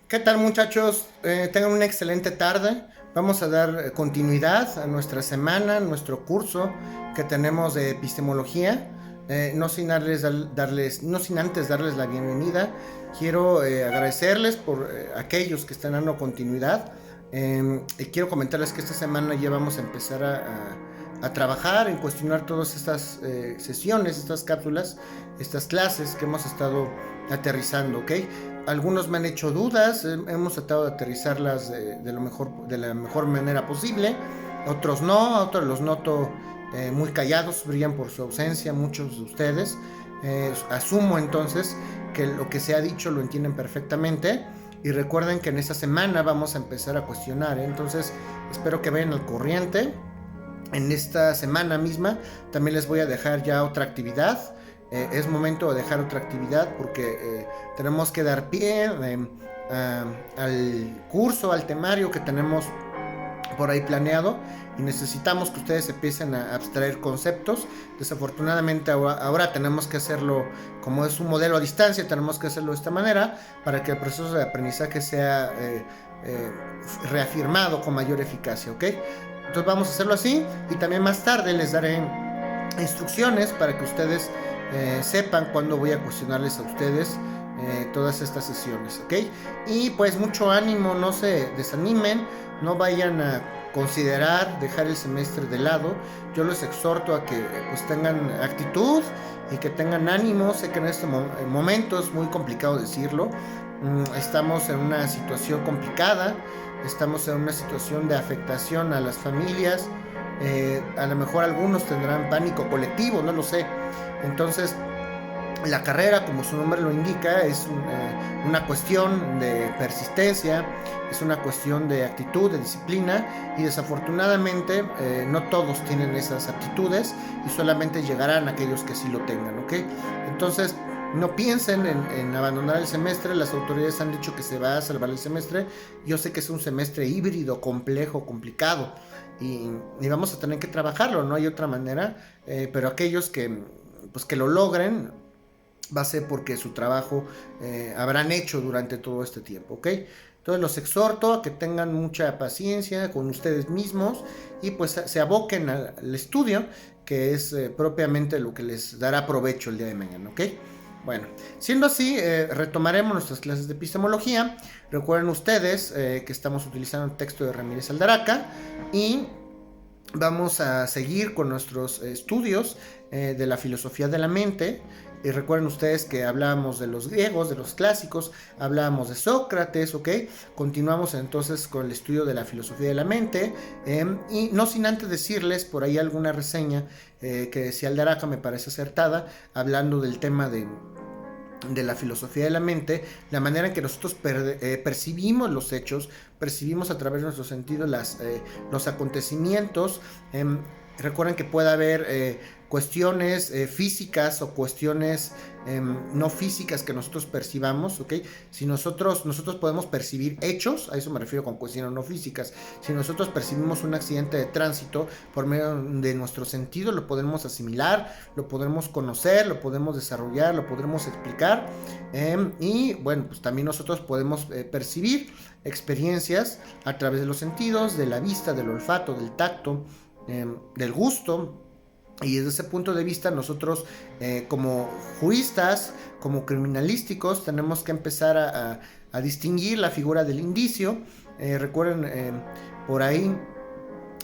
¿Qué tal, muchachos? Tengan una excelente tarde. Vamos a dar continuidad a nuestra semana, nuestro curso que tenemos de epistemología. No sin antes darles la bienvenida. Quiero agradecerles por aquellos que están dando continuidad. Y quiero comentarles que esta semana ya vamos a empezar a trabajar en cuestionar todas estas sesiones, estas cápsulas, estas clases que hemos estado aterrizando, ¿ok? Algunos me han hecho dudas, hemos tratado de aterrizarlas de la mejor manera posible, otros no, otros los noto muy callados, brillan por su ausencia, muchos de ustedes. Asumo entonces que lo que se ha dicho lo entienden perfectamente y recuerden que en esta semana vamos a empezar a cuestionar, ¿eh? Entonces espero que vayan al corriente. En esta semana misma también les voy a dejar ya otra actividad. Es momento de dejar otra actividad porque tenemos que dar pie al curso, al temario que tenemos por ahí planeado y necesitamos que ustedes empiecen a abstraer conceptos. Desafortunadamente ahora tenemos que hacerlo como es un modelo a distancia, tenemos que hacerlo de esta manera para que el proceso de aprendizaje sea reafirmado con mayor eficacia, ¿ok? Entonces vamos a hacerlo así y también más tarde les daré instrucciones para que ustedes sepan cuándo voy a cuestionarles a ustedes todas estas sesiones, ¿ok? Y pues mucho ánimo, no se desanimen, no vayan a considerar dejar el semestre de lado. Yo les exhorto a que pues tengan actitud y que tengan ánimo. Sé que en este momento es muy complicado decirlo. Estamos en una situación complicada, estamos en una situación de afectación a las familias. A lo mejor algunos tendrán pánico colectivo, no lo sé. Entonces, la carrera, como su nombre lo indica, es una cuestión de persistencia, es una cuestión de actitud, de disciplina, y desafortunadamente no todos tienen esas aptitudes y solamente llegarán aquellos que sí lo tengan, ¿ok? Entonces, no piensen en abandonar el semestre. Las autoridades han dicho que se va a salvar el semestre. Yo sé que es un semestre híbrido, complejo, complicado, y vamos a tener que trabajarlo, no hay otra manera, pero aquellos pues que lo logren va a ser porque su trabajo habrán hecho durante todo este tiempo, ¿ok? Entonces los exhorto a que tengan mucha paciencia con ustedes mismos y pues se aboquen al estudio, que es propiamente lo que les dará provecho el día de mañana, ¿ok? Bueno, siendo así, retomaremos nuestras clases de epistemología. Recuerden ustedes que estamos utilizando el texto de Ramírez Aldaraca y vamos a seguir con nuestros estudios de la filosofía de la mente. Y recuerden ustedes que hablábamos de los griegos, de los clásicos, hablábamos de Sócrates, ¿ok? Continuamos entonces con el estudio de la filosofía de la mente, y no sin antes decirles por ahí alguna reseña que decía Aldaraca, me parece acertada, hablando del tema de la filosofía de la mente, la manera en que nosotros percibimos los hechos, percibimos a través de nuestros sentidos los acontecimientos. Recuerden que puede haber cuestiones físicas o cuestiones no físicas que nosotros percibamos, ¿ok? Si nosotros podemos percibir hechos, a eso me refiero con cuestiones no físicas. Si nosotros percibimos un accidente de tránsito por medio de nuestro sentido, lo podemos asimilar, lo podemos conocer, lo podemos desarrollar, lo podremos explicar, y bueno, pues también nosotros podemos percibir experiencias a través de los sentidos, de la vista, del olfato, del tacto, del gusto. Y desde ese punto de vista nosotros como juristas, como criminalísticos, tenemos que empezar a distinguir la figura del indicio. Recuerden por ahí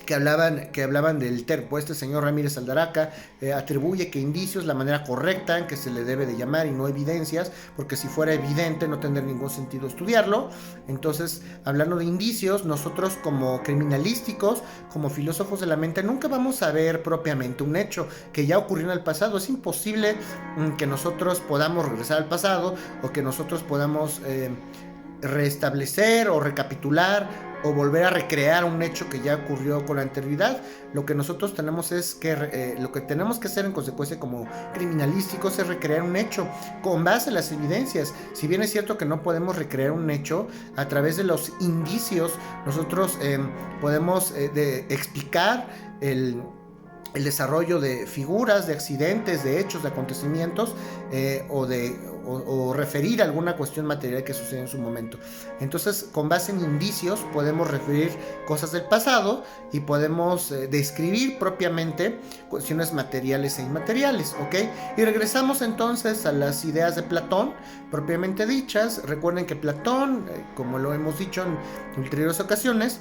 que hablaban del terpo. Este señor Ramírez Aldaraca atribuye que indicio es la manera correcta en que se le debe de llamar y no evidencias, porque si fuera evidente no tendría ningún sentido estudiarlo. Entonces, hablando de indicios, nosotros como criminalísticos, como filósofos de la mente, nunca vamos a ver propiamente un hecho que ya ocurrió en el pasado. Es imposible que nosotros podamos regresar al pasado o que nosotros podamos restablecer o recapitular o volver a recrear un hecho que ya ocurrió con anterioridad. Lo que nosotros tenemos es que lo que tenemos que hacer en consecuencia como criminalísticos es recrear un hecho con base en las evidencias. Si bien es cierto que no podemos recrear un hecho a través de los indicios, nosotros podemos explicar el desarrollo de figuras, de accidentes, de hechos, de acontecimientos, o referir a alguna cuestión material que sucede en su momento. Entonces, con base en indicios, podemos referir cosas del pasado y podemos describir propiamente cuestiones materiales e inmateriales, ¿ok? Y regresamos entonces a las ideas de Platón, propiamente dichas. Recuerden que Platón, como lo hemos dicho en ulteriores ocasiones,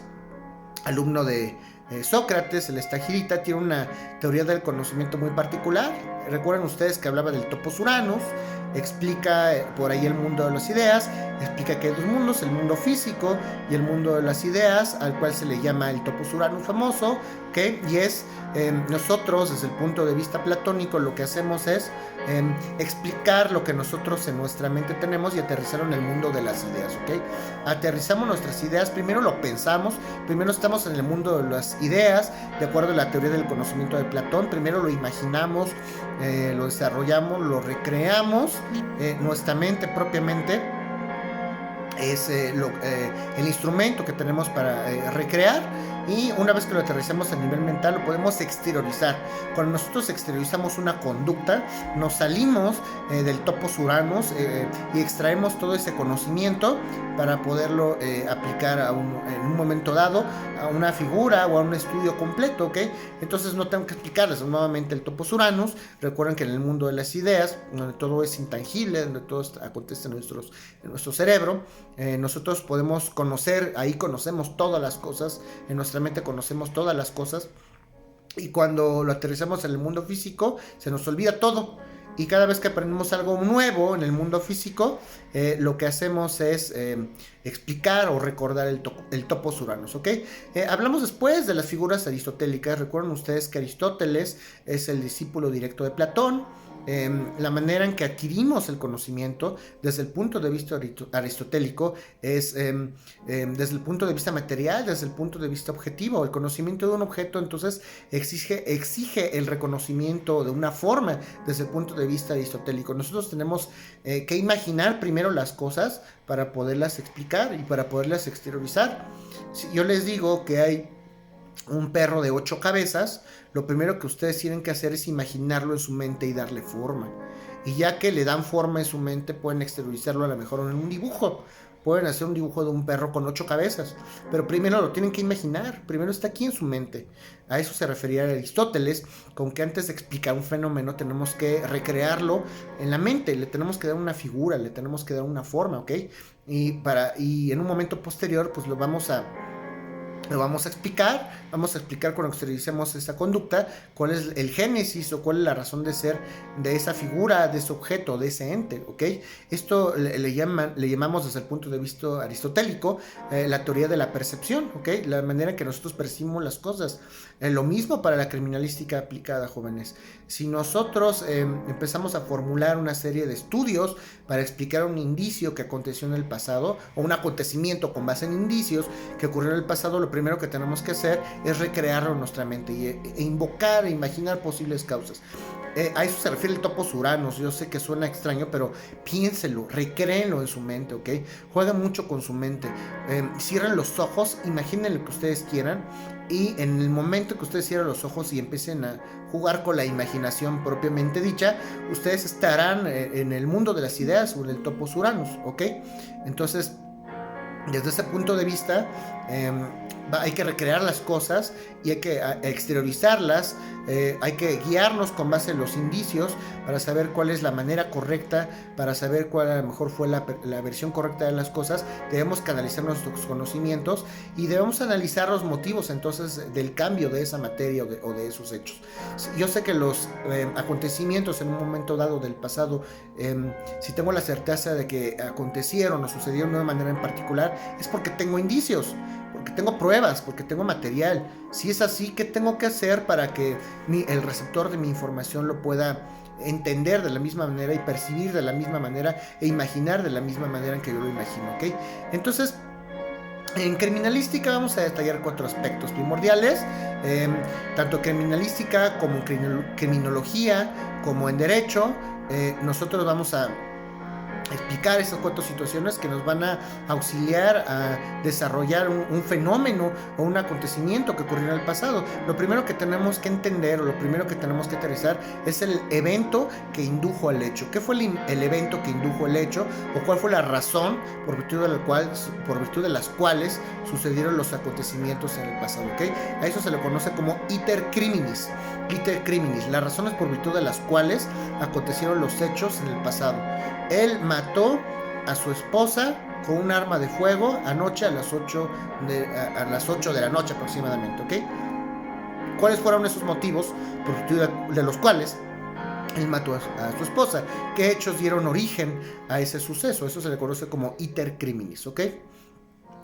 alumno de Sócrates, el Estagirita, tiene una teoría del conocimiento muy particular. Recuerden ustedes que hablaba del topos Uranus, explica por ahí el mundo de las ideas, explica que hay dos mundos, el mundo físico y el mundo de las ideas, al cual se le llama el topos Uranus famoso, ¿okay? Y es nosotros, desde el punto de vista platónico, lo que hacemos es explicar lo que nosotros en nuestra mente tenemos y aterrizarlo en el mundo de las ideas, ¿ok? Aterrizamos nuestras ideas, primero lo pensamos, primero estamos en el mundo de las ideas, de acuerdo a la teoría del conocimiento de Platón, primero lo imaginamos, lo desarrollamos, lo recreamos, nuestra mente propiamente es el instrumento que tenemos para recrear, y una vez que lo aterrizamos a nivel mental lo podemos exteriorizar. Cuando nosotros exteriorizamos una conducta, nos salimos del topos Uranus y extraemos todo ese conocimiento para poderlo aplicar en un momento dado a una figura o a un estudio completo, ¿ok? Entonces no tengo que explicarles nuevamente el topos Uranus. Recuerden que en el mundo de las ideas, donde todo es intangible, donde todo acontece en nuestro cerebro, nosotros podemos conocer, ahí conocemos todas las cosas, en nuestra mente conocemos todas las cosas, y cuando lo aterrizamos en el mundo físico se nos olvida todo, y cada vez que aprendemos algo nuevo en el mundo físico, lo que hacemos es explicar o recordar el topos Uranus, ¿ok? Hablamos después de las figuras aristotélicas. Recuerden ustedes que Aristóteles es el discípulo directo de Platón. La manera en que adquirimos el conocimiento desde el punto de vista aristotélico es desde el punto de vista material, desde el punto de vista objetivo. El conocimiento de un objeto entonces exige el reconocimiento de una forma desde el punto de vista aristotélico. Nosotros tenemos que imaginar primero las cosas para poderlas explicar y para poderlas exteriorizar. Si yo les digo que hay un perro de 8 cabezas, lo primero que ustedes tienen que hacer es imaginarlo en su mente y darle forma. Y ya que le dan forma en su mente, pueden exteriorizarlo a lo mejor en un dibujo. Pueden hacer un dibujo de un perro con 8 cabezas, pero primero lo tienen que imaginar, primero está aquí en su mente. A eso se refería Aristóteles, con que antes de explicar un fenómeno tenemos que recrearlo en la mente, le tenemos que dar una figura, le tenemos que dar una forma, ¿ok? Y en un momento posterior, pues lo vamos a explicar cuando exterioricemos esa conducta, cuál es el génesis o cuál es la razón de ser de esa figura, de ese objeto, de ese ente, ¿ok? Esto le llamamos desde el punto de vista aristotélico la teoría de la percepción, ¿ok? La manera en que nosotros percibimos las cosas. Lo mismo para la criminalística aplicada, jóvenes. Si nosotros empezamos a formular una serie de estudios para explicar un indicio que aconteció en el pasado, o un acontecimiento con base en indicios que ocurrió en el pasado, lo primero que tenemos que hacer es recrearlo en nuestra mente e invocar e imaginar posibles causas. A eso se refiere el topos Uranus. Yo sé que suena extraño, pero piénselo, recréenlo en su mente, ¿ok? Jueguen mucho con su mente. Cierren los ojos, imaginen lo que ustedes quieran, y en el momento que ustedes cierren los ojos y empiecen a jugar con la imaginación propiamente dicha, ustedes estarán en el mundo de las ideas o en el topos Uranus, ¿ok? Entonces, desde ese punto de vista, hay que recrear las cosas y hay que exteriorizarlas, hay que guiarnos con base en los indicios para saber cuál es la manera correcta, para saber cuál a lo mejor fue la versión correcta de las cosas. Debemos canalizar nuestros conocimientos y debemos analizar los motivos entonces del cambio de esa materia o de esos hechos. Yo sé que los acontecimientos en un momento dado del pasado, si tengo la certeza de que acontecieron o sucedieron de una manera en particular, es porque tengo indicios, porque tengo pruebas, porque tengo material. Si es así, ¿qué tengo que hacer para que el receptor de mi información lo pueda entender de la misma manera y percibir de la misma manera e imaginar de la misma manera en que yo lo imagino, ¿ok? Entonces, en criminalística vamos a detallar 4 aspectos primordiales, tanto criminalística como en criminología, como en derecho. Nosotros vamos a explicar esas 4 situaciones que nos van a auxiliar a desarrollar un fenómeno o un acontecimiento que ocurrió en el pasado. Lo primero que tenemos que entender o lo primero que tenemos que aterrizar es el evento que indujo al hecho. ¿Qué fue el evento que indujo el hecho o cuál fue la razón por virtud de las cuales sucedieron los acontecimientos en el pasado? ¿Okay? A eso se le conoce como iter criminis. Iter criminis, las razones por virtud de las cuales acontecieron los hechos en el pasado. Él mató a su esposa con un arma de fuego anoche a las 8 de la noche aproximadamente, ¿ok? ¿Cuáles fueron esos motivos por virtud de los cuales él mató a su esposa? ¿Qué hechos dieron origen a ese suceso? Eso se le conoce como iter criminis, ¿ok?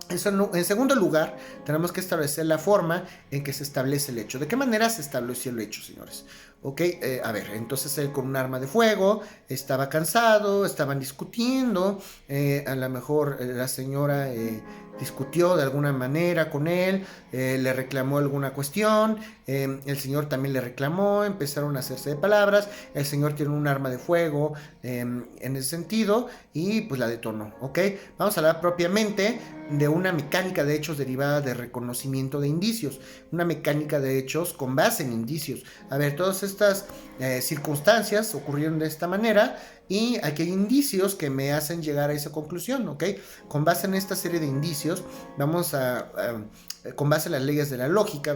En segundo lugar, tenemos que establecer la forma en que se establece el hecho. ¿De qué manera se estableció el hecho, señores? Ok, a ver, entonces él con un arma de fuego, estaba cansado, estaban discutiendo, a lo mejor la señora discutió de alguna manera con él, le reclamó alguna cuestión, el señor también le reclamó, empezaron a hacerse de palabras, el señor tiene un arma de fuego en ese sentido y pues la detonó, ¿ok? Vamos a hablar propiamente de una mecánica de hechos derivada de reconocimiento de indicios, una mecánica de hechos con base en indicios. A ver, todas estas circunstancias ocurrieron de esta manera y aquí hay indicios que me hacen llegar a esa conclusión, ¿ok? Con base en esta serie de indicios, vamos con base en las leyes de la lógica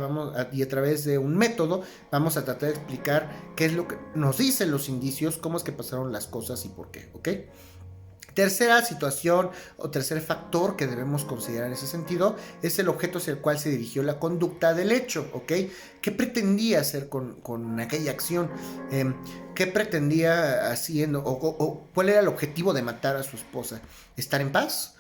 y a través de un método, vamos a tratar de explicar qué es lo que nos dicen los indicios, cómo es que pasaron las cosas y por qué, ¿ok? Tercera situación o tercer factor que debemos considerar en ese sentido es el objeto hacia el cual se dirigió la conducta del hecho, ¿ok? ¿Qué pretendía hacer con aquella acción? ¿Qué pretendía haciendo? O ¿cuál era el objetivo de matar a su esposa? ¿Estar en paz?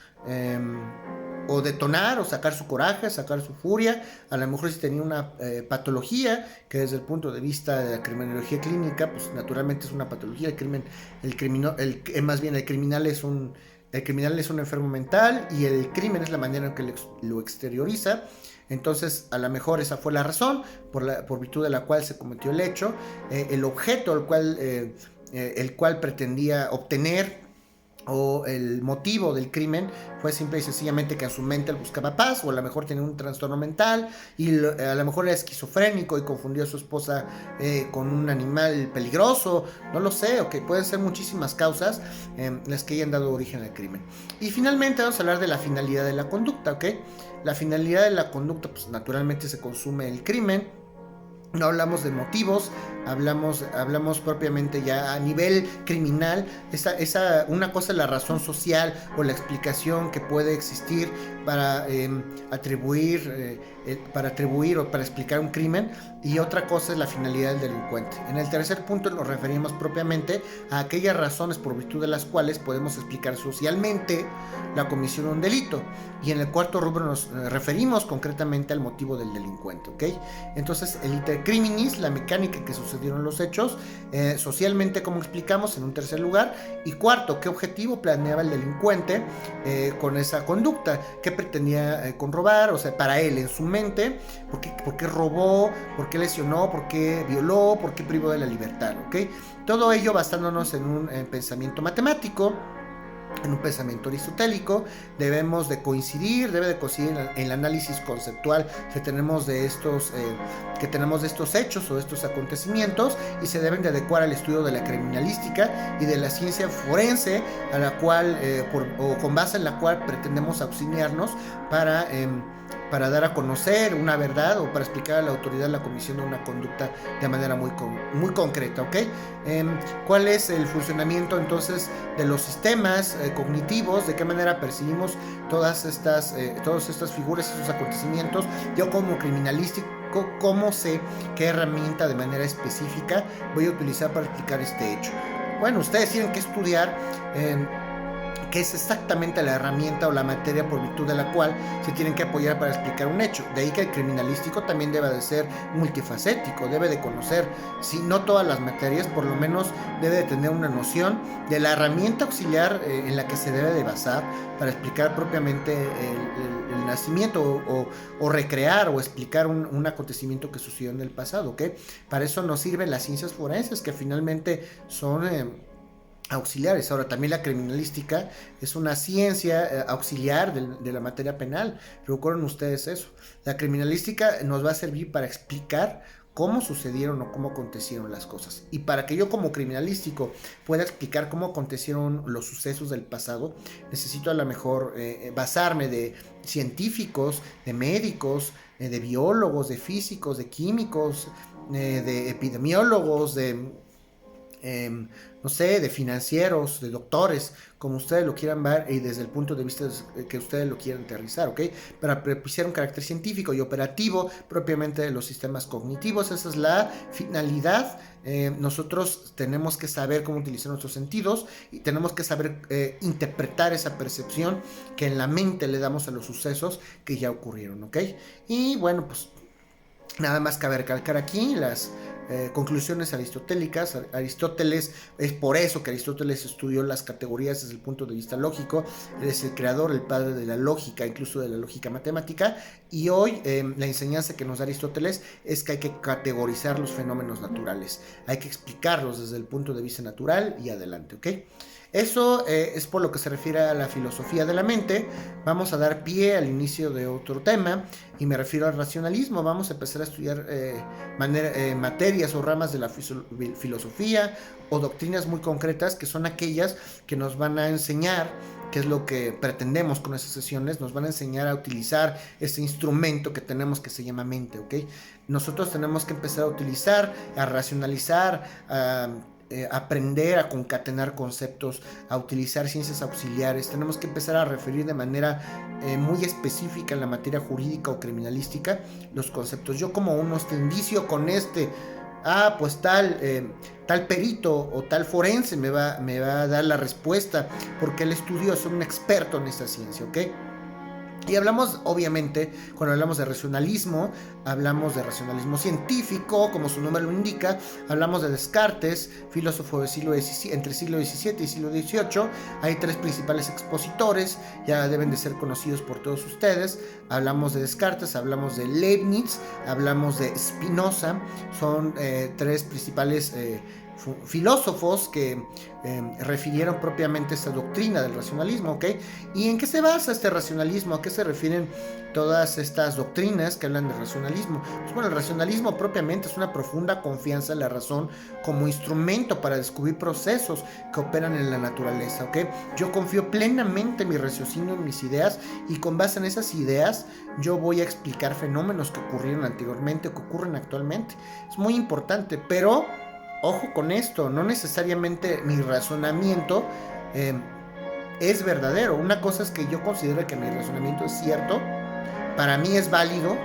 O detonar o sacar su coraje, sacar su furia, a lo mejor si tenía una patología que desde el punto de vista de la criminología clínica, pues naturalmente es una patología. El criminal es un enfermo mental y el crimen es la manera en que lo exterioriza. Entonces, a lo mejor esa fue la razón por virtud de la cual se cometió el hecho, el objeto el cual pretendía obtener o el motivo del crimen fue simple y sencillamente que a su mente él buscaba paz, o a lo mejor tenía un trastorno mental y a lo mejor era esquizofrénico y confundió a su esposa con un animal peligroso, no lo sé, ok, pueden ser muchísimas causas las que hayan dado origen al crimen. Y finalmente vamos a hablar de la finalidad de la conducta, ok. La finalidad de la conducta, pues naturalmente se consume el crimen. No hablamos de motivos, hablamos propiamente ya a nivel criminal. Una cosa es la razón social o la explicación que puede existir para atribuir o para explicar un crimen, y otra cosa es la finalidad del delincuente. En el tercer punto nos referimos propiamente a aquellas razones por virtud de las cuales podemos explicar socialmente la comisión de un delito, y en el cuarto rubro nos referimos concretamente al motivo del delincuente, ¿ok? Entonces el iter criminis, la mecánica que sucedieron los hechos, socialmente como explicamos en un tercer lugar, y cuarto, qué objetivo planeaba el delincuente con esa conducta, qué pretendía con robar, o sea, para él en su mente, por qué robó, por qué lesionó, por qué violó, por qué privó de la libertad, ¿ok? Todo ello basándonos en un pensamiento matemático, en un pensamiento aristotélico. Debe de coincidir en el análisis conceptual que tenemos de estos hechos o de estos acontecimientos, y se deben de adecuar al estudio de la criminalística y de la ciencia forense, a la cual o con base en la cual pretendemos auxiliarnos para dar a conocer una verdad o para explicar a la autoridad la comisión de una conducta de manera muy concreta, ¿ok? ¿Cuál es el funcionamiento entonces de los sistemas cognitivos? ¿De qué manera percibimos todas estas figuras, estos acontecimientos? Yo como criminalístico, ¿cómo sé qué herramienta de manera específica voy a utilizar para explicar este hecho? Bueno, ustedes tienen que estudiar que es exactamente la herramienta o la materia por virtud de la cual se tienen que apoyar para explicar un hecho. De ahí que el criminalístico también debe de ser multifacético, debe de conocer, si no todas las materias, por lo menos debe de tener una noción de la herramienta auxiliar en la que se debe de basar para explicar propiamente el nacimiento o recrear o explicar un acontecimiento que sucedió en el pasado, ¿ok? Para eso nos sirven las ciencias forenses, que finalmente son auxiliares. Ahora, también la criminalística es una ciencia auxiliar de la materia penal. Recuerden ustedes eso. La criminalística nos va a servir para explicar cómo sucedieron o cómo acontecieron las cosas. Y para que yo como criminalístico pueda explicar cómo acontecieron los sucesos del pasado, necesito a lo mejor basarme de científicos, de médicos, de biólogos, de físicos, de químicos, de epidemiólogos, no sé, de financieros, de doctores, como ustedes lo quieran ver y desde el punto de vista que ustedes lo quieran aterrizar, ¿ok? Para propiciar un carácter científico y operativo propiamente de los sistemas cognitivos. Esa es la finalidad. Nosotros tenemos que saber cómo utilizar nuestros sentidos y tenemos que saber interpretar esa percepción que en la mente le damos a los sucesos que ya ocurrieron, ¿ok? Y bueno, pues nada más cabe recalcar aquí las conclusiones aristotélicas. Aristóteles, es por eso que Aristóteles estudió las categorías desde el punto de vista lógico. Él es el creador, el padre de la lógica, incluso de la lógica matemática. Y hoy la enseñanza que nos da Aristóteles es que hay que categorizar los fenómenos naturales, hay que explicarlos desde el punto de vista natural y adelante, ¿ok? Eso es por lo que se refiere a la filosofía de la mente. Vamos a dar pie al inicio de otro tema y me refiero al racionalismo. Vamos a empezar a estudiar materias o ramas de la filosofía o doctrinas muy concretas que son aquellas que nos van a enseñar, que es lo que pretendemos con esas sesiones, nos van a enseñar a utilizar ese instrumento que tenemos que se llama mente, ¿ok? Nosotros tenemos que empezar a utilizar, a racionalizar, a aprender a concatenar conceptos, a utilizar ciencias auxiliares. Tenemos que empezar a referir de manera muy específica en la materia jurídica o criminalística los conceptos. Yo como un indicio con pues tal perito o tal forense me va a dar la respuesta porque él estudió, es un experto en esta ciencia, ¿ok? Y hablamos, obviamente, cuando hablamos de racionalismo científico, como su nombre lo indica. Hablamos de Descartes, filósofo del entre el siglo XVII y siglo XVIII. Hay tres principales expositores, ya deben de ser conocidos por todos ustedes. Hablamos de Descartes, hablamos de Leibniz, hablamos de Spinoza. Son tres principales filósofos que refirieron propiamente esta doctrina del racionalismo, ¿ok? ¿Y en qué se basa este racionalismo? ¿A qué se refieren todas estas doctrinas que hablan de racionalismo? Pues bueno, el racionalismo propiamente es una profunda confianza en la razón como instrumento para descubrir procesos que operan en la naturaleza, ¿ok? Yo confío plenamente en mi raciocinio, en mis ideas, y con base en esas ideas yo voy a explicar fenómenos que ocurrieron anteriormente o que ocurren actualmente. Es muy importante, pero ojo con esto, no necesariamente mi razonamiento es verdadero. Una cosa es que yo considero que mi razonamiento es cierto, para mí es válido,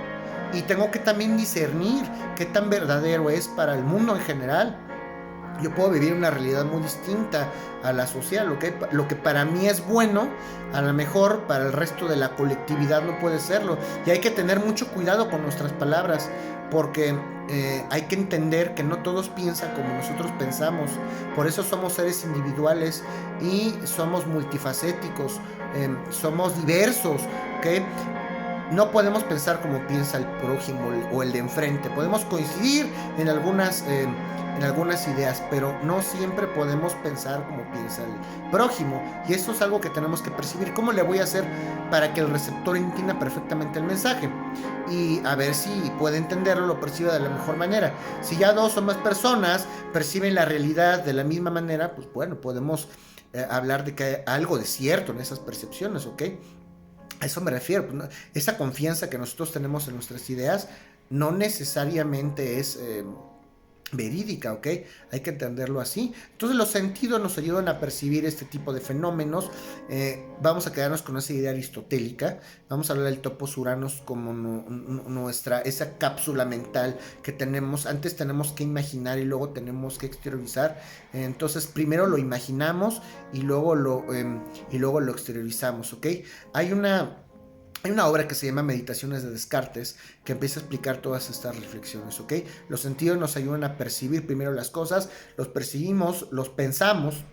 y tengo que también discernir qué tan verdadero es para el mundo en general. Yo puedo vivir una realidad muy distinta a la social. Lo que para mí es bueno, a lo mejor para el resto de la colectividad no puede serlo. Y hay que tener mucho cuidado con nuestras palabras, porque hay que entender que no todos piensan como nosotros pensamos. Por eso somos seres individuales y somos multifacéticos, somos diversos, ¿ok? No podemos pensar como piensa el prójimo o el de enfrente. Podemos coincidir en algunas ideas, pero no siempre podemos pensar como piensa el prójimo. Y eso es algo que tenemos que percibir. ¿Cómo le voy a hacer para que el receptor entienda perfectamente el mensaje? Y a ver si puede entenderlo, lo percibe de la mejor manera. Si ya dos o más personas perciben la realidad de la misma manera, pues bueno, podemos hablar de que hay algo de cierto en esas percepciones, ¿ok? A eso me refiero, pues, ¿no? Esa confianza que nosotros tenemos en nuestras ideas no necesariamente es verídica, ¿ok? Hay que entenderlo así. Entonces los sentidos nos ayudan a percibir este tipo de fenómenos. Vamos a quedarnos con esa idea aristotélica. Vamos a hablar del topos uranos como esa cápsula mental que tenemos. Antes tenemos que imaginar y luego tenemos que exteriorizar. Entonces primero lo imaginamos y luego lo exteriorizamos, ¿ok? Hay una obra que se llama Meditaciones de Descartes que empieza a explicar todas estas reflexiones, ¿ok? Los sentidos nos ayudan a percibir primero las cosas, los percibimos, los pensamos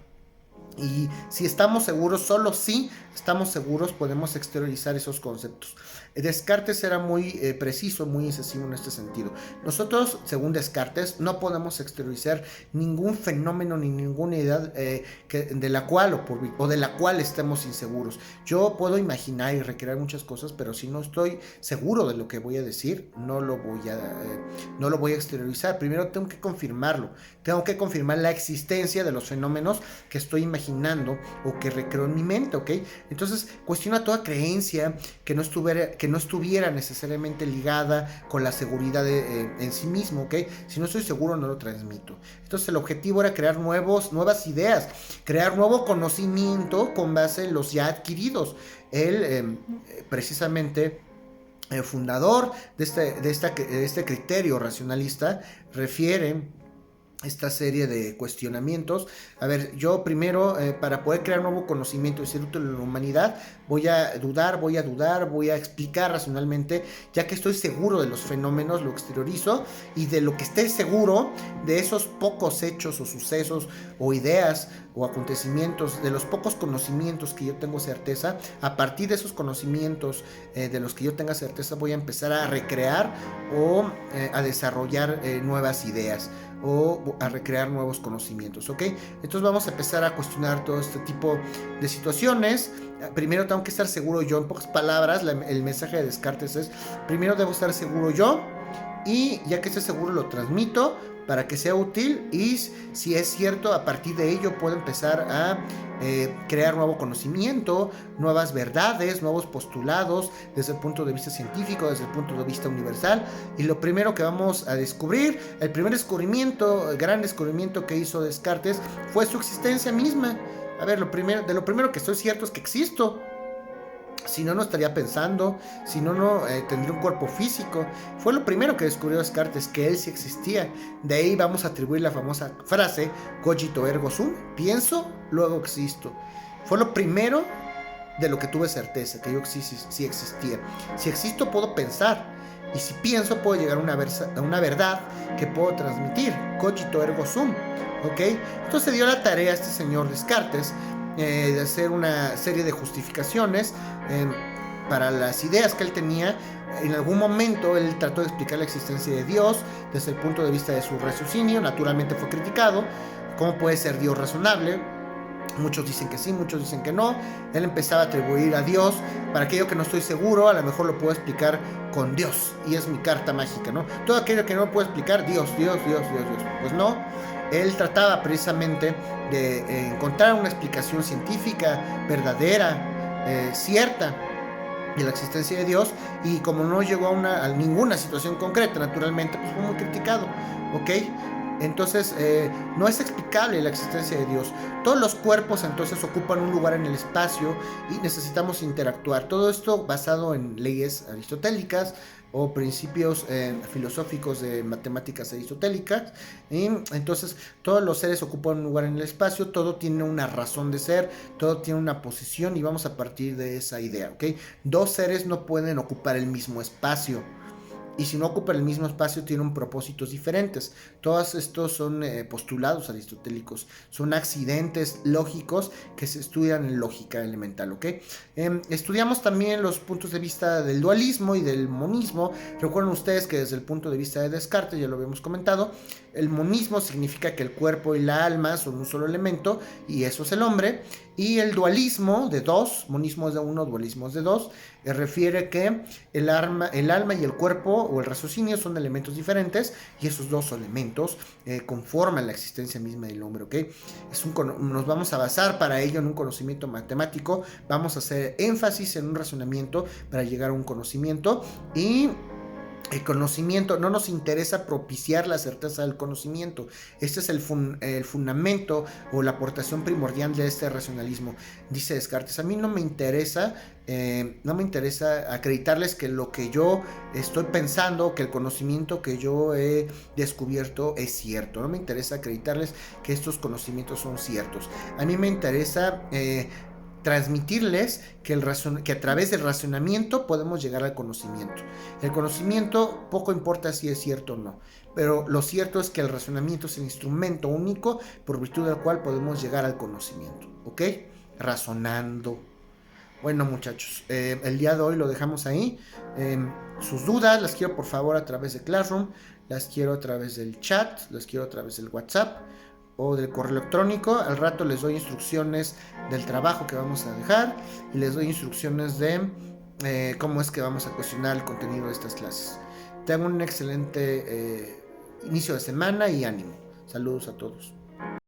Y si estamos seguros, solo si estamos seguros, podemos exteriorizar esos conceptos. Descartes era muy preciso, muy incisivo en este sentido. Nosotros, según Descartes, no podemos exteriorizar ningún fenómeno ni ninguna idea de la cual o de la cual estemos inseguros. Yo puedo imaginar y recrear muchas cosas, pero si no estoy seguro de lo que voy a decir, no lo voy a exteriorizar. Primero tengo que confirmarlo. Tengo que confirmar la existencia de los fenómenos que estoy imaginando o que recreo en mi mente, ¿ok? Entonces, cuestiona toda creencia que no estuviera necesariamente ligada con la seguridad en sí mismo, ¿ok? Si no estoy seguro, no lo transmito. Entonces, el objetivo era crear nuevas ideas, crear nuevo conocimiento con base en los ya adquiridos. Él, precisamente, el fundador de este criterio racionalista refiere esta serie de cuestionamientos. A ver, yo primero, para poder crear nuevo conocimiento y ser útil a la humanidad, voy a dudar, voy a explicar racionalmente, ya que estoy seguro de los fenómenos, lo exteriorizo, y de lo que esté seguro, de esos pocos hechos o sucesos o ideas o acontecimientos, de los pocos conocimientos que yo tengo certeza, a partir de esos conocimientos de los que yo tenga certeza, voy a empezar a recrear o a desarrollar nuevas ideas o a recrear nuevos conocimientos, ¿ok? Entonces vamos a empezar a cuestionar todo este tipo de situaciones. Primero tengo que estar seguro yo, en pocas palabras, el mensaje de Descartes es, primero debo estar seguro yo, y ya que esté seguro lo transmito para que sea útil, y si es cierto, a partir de ello puedo empezar a crear nuevo conocimiento, nuevas verdades, nuevos postulados desde el punto de vista científico, desde el punto de vista universal. Y lo primero que vamos a descubrir, el primer descubrimiento, el gran descubrimiento que hizo Descartes, fue su existencia misma. A ver, lo primero que estoy cierto es que existo. Si no, no estaría pensando, si no, no tendría un cuerpo físico. Fue lo primero que descubrió Descartes, que él sí existía. De ahí vamos a atribuir la famosa frase, cogito ergo sum, pienso, luego existo. Fue lo primero de lo que tuve certeza, que yo sí existía. Si existo, puedo pensar. Y si pienso, puedo llegar a una verdad que puedo transmitir. Cogito ergo sum. ¿Ok? Entonces se dio la tarea a este señor Descartes de hacer una serie de justificaciones para las ideas que él tenía. En algún momento él trató de explicar la existencia de Dios desde el punto de vista de su raciocinio. Naturalmente fue criticado. ¿Cómo puede ser Dios razonable? Muchos dicen que sí, muchos dicen que no. Él empezaba a atribuir a Dios. Para aquello que no estoy seguro, a lo mejor lo puedo explicar con Dios, y es mi carta mágica, ¿no? Todo aquello que no puedo explicar, Dios. Pues no. Él trataba precisamente de encontrar una explicación científica verdadera, cierta, de la existencia de Dios, y como no llegó a ninguna situación concreta, naturalmente, pues fue muy criticado, ¿ok? Entonces, no es explicable la existencia de Dios. Todos los cuerpos entonces ocupan un lugar en el espacio y necesitamos interactuar. Todo esto basado en leyes aristotélicas o principios filosóficos de matemáticas aristotélicas. Y entonces, todos los seres ocupan un lugar en el espacio, todo tiene una razón de ser, todo tiene una posición, y vamos a partir de esa idea, ¿ok? Dos seres no pueden ocupar el mismo espacio. Y si no ocupan el mismo espacio, tienen propósitos diferentes. Todos estos son postulados aristotélicos, son accidentes lógicos que se estudian en lógica elemental, ¿ok? Estudiamos también los puntos de vista del dualismo y del monismo. Recuerden ustedes que desde el punto de vista de Descartes, ya lo habíamos comentado, el monismo significa que el cuerpo y la alma son un solo elemento, y eso es el hombre. Y el dualismo de dos, monismo es de uno, dualismo es de dos, refiere que el alma y el cuerpo o el raciocinio son elementos diferentes, y esos dos elementos conforman la existencia misma del hombre, ¿ok? Nos vamos a basar para ello en un conocimiento matemático, vamos a hacer énfasis en un razonamiento para llegar a un conocimiento, y el conocimiento, no nos interesa propiciar la certeza del conocimiento. Este es el fundamento o la aportación primordial de este racionalismo. Dice Descartes, a mí no me interesa acreditarles que lo que yo estoy pensando, que el conocimiento que yo he descubierto es cierto. No me interesa acreditarles que estos conocimientos son ciertos. A mí me interesa transmitirles que a través del razonamiento podemos llegar al conocimiento. El conocimiento poco importa si es cierto o no, pero lo cierto es que el razonamiento es el instrumento único por virtud del cual podemos llegar al conocimiento. ¿ok? Razonando. Bueno, muchachos, el día de hoy lo dejamos ahí. Sus dudas las quiero por favor a través de Classroom, las quiero a través del chat, las quiero a través del WhatsApp o del correo electrónico. Al rato les doy instrucciones del trabajo que vamos a dejar y les doy instrucciones de cómo es que vamos a cuestionar el contenido de estas clases. Tengan un excelente inicio de semana y ánimo. Saludos a todos.